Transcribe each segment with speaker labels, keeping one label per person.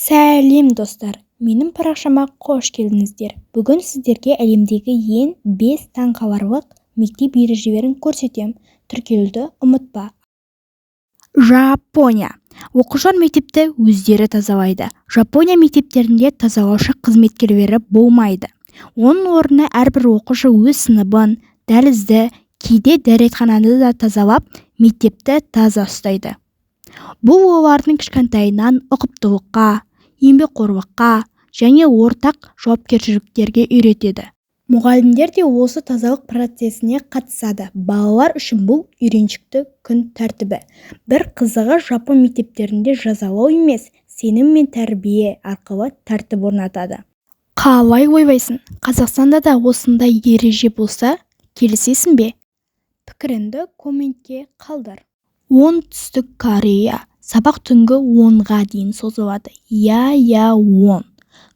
Speaker 1: Сәлем достар, менің парақшама қош келдіңіздер. Бүгін сіздерге әлемдегі ең 5 таңқаларлық мектеп ережелерін көрсетем. Тіркелуді ұмытпа. Жапония. Оқушылар мектепті өздері тазалайды. Жапония мектептерінде тазалаушы қызметкерлері болмайды. Оның орнына әрбір оқушы өз сыныбын, дәлізді, кейде дәретхананы да тазалап, мектепті таза ұстайды. Бұл олардың кішкентайынан ұқыптылыққа, еңбекқорлыққа және ортақ жауапкершіліктерге үйретеді. Мұғалімдер де осы тазалық процесіне қатысады. Балалар үшін бұл үйреншікті күн тәртібі. Бір қызығы, жапон мектептерінде жазалау емес, сенім мен тәрбие арқылы тәртіп орнатады. Қалай ойлайсың? Қазақстанда да осындай ереже болса, келісесің бе? Пікіріңді комментке қалдыр. Оңтүстік Корея. Сабақ түнгі 10-ға дейін созылады. 10.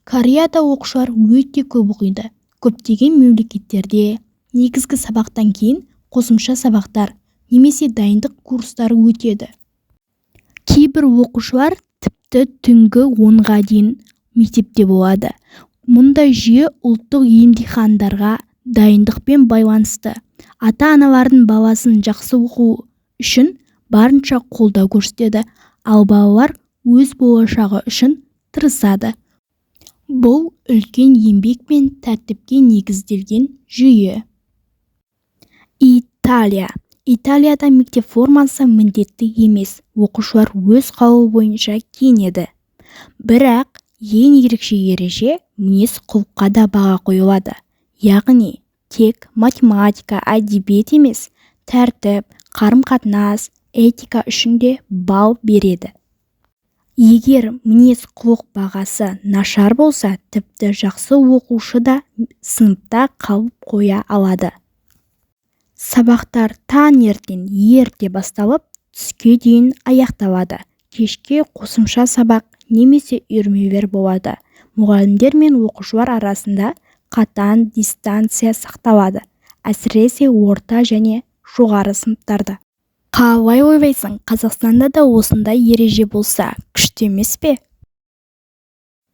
Speaker 1: Кореяда оқушылар өте көп оқиды. Көптеген мемлекеттерде негізгі сабақтан кейін қосымша сабақтар немесе дайындық курстары өтеді. Кейбір оқушылар тіпті түнгі 10-ға дейін мектепте болады. Мұндай жүйе ұлттық емтихандарға дайындықпен байланысты. Ата-аналардың баласын жақсы оқу үшін барынша қолдау көрсетеді, ал балалар өз болашағы үшін тырысады. Бұл үлкен еңбек пен тәртіпке негізделген жүйе. Италия. Италияда мектеп формасы міндетті емес, оқушылар өз қалауы бойынша киінеді. Бірақ ең ерекше ереже мінез құлыққа да баға қойылады. Яғни тек математика, әдебиет емес, тәртіп, қарым-қатынас, этика үшін де балл береді. Егер мінез құлық бағасы нашар болса, тіпті жақсы оқушы да сыныпта қалып қоя алады. Сабақтар таңертең ерте басталып, түске дейін аяқталады. Кешке қосымша сабақ немесе үйірмелер болады. Мұғалімдер мен оқушылар арасында қатаң дистанция сақталады, әсіресе орта және жоғары сыныптарда. Қалай ойлайсың? Қазақстанда да осындай ереже болса, күшті емес пе?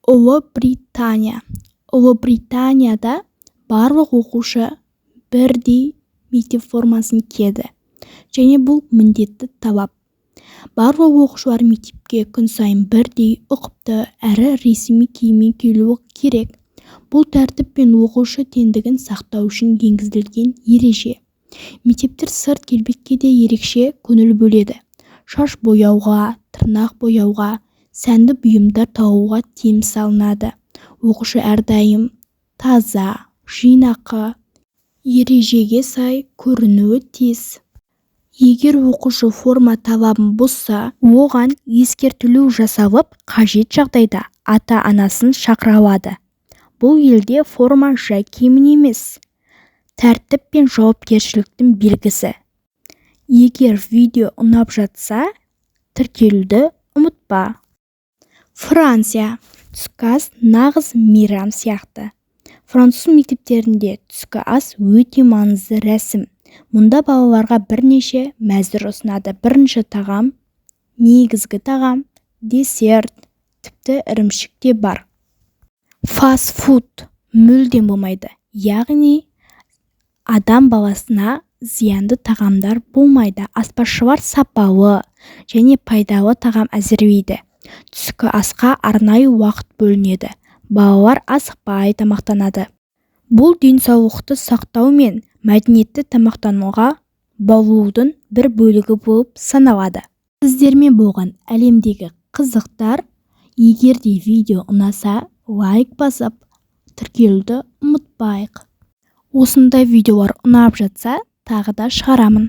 Speaker 1: Ұлыбритания. Ұлыбританияда барлық оқушы бірдей мектеп формасын киеді, және бұл міндетті талап. Барлық оқушылар мектепке күн сайын бірдей ұқыпты әрі ресми киіммен келуі керек. Бұл тәртіп пен оқушы теңдігін сақтау үшін енгізілген ереже. Мектептер сырт келбетке де ерекше көңіл бөледі. Шаш бояуға, тырнақ бояуға, сәнді бұйымдар тағуға тыйым салынады. Оқушы әрдайым таза, жинақы, ережеге сай көрінуі тиіс. Егер оқушы форма талабын бұзса, оған ескертілу жасалып, қажет жағдайда ата-анасын шақыра алады. Бұл елде форма жай киім емес, тәртіп пен жауапкершіліктің белгісі. Егер видео ұнап жатса, тіркелуді ұмытпа. Франция. Түскі ас нағыз мейрам сияқты. Француз мектептерінде түскі ас өте маңызды рәсім. Мұнда балаларға бірнеше мәзір ұсынады. Бірінші тағам, негізгі тағам, десерт, тіпті ірімшік те бар. Фастфуд мүлдем болмайды. Яғни адам баласына зиянды тағамдар болмайды. Аспазшылар сапалы және пайдалы тағам әзірлейді. Түскі асқа арнайы уақыт бөлінеді. Балалар асықпай тамақтанады. Бұл денсаулықты сақтау мен мәдениетті тамақтануға баулудың бір бөлігі болып саналады. Сіздермен болған әлемдегі қызықтар. Егер де видео ұнаса, лайк басып, тіркелуді ұмытпайық. Осындай видеолар ұнап жатса, тағы да шығарамын.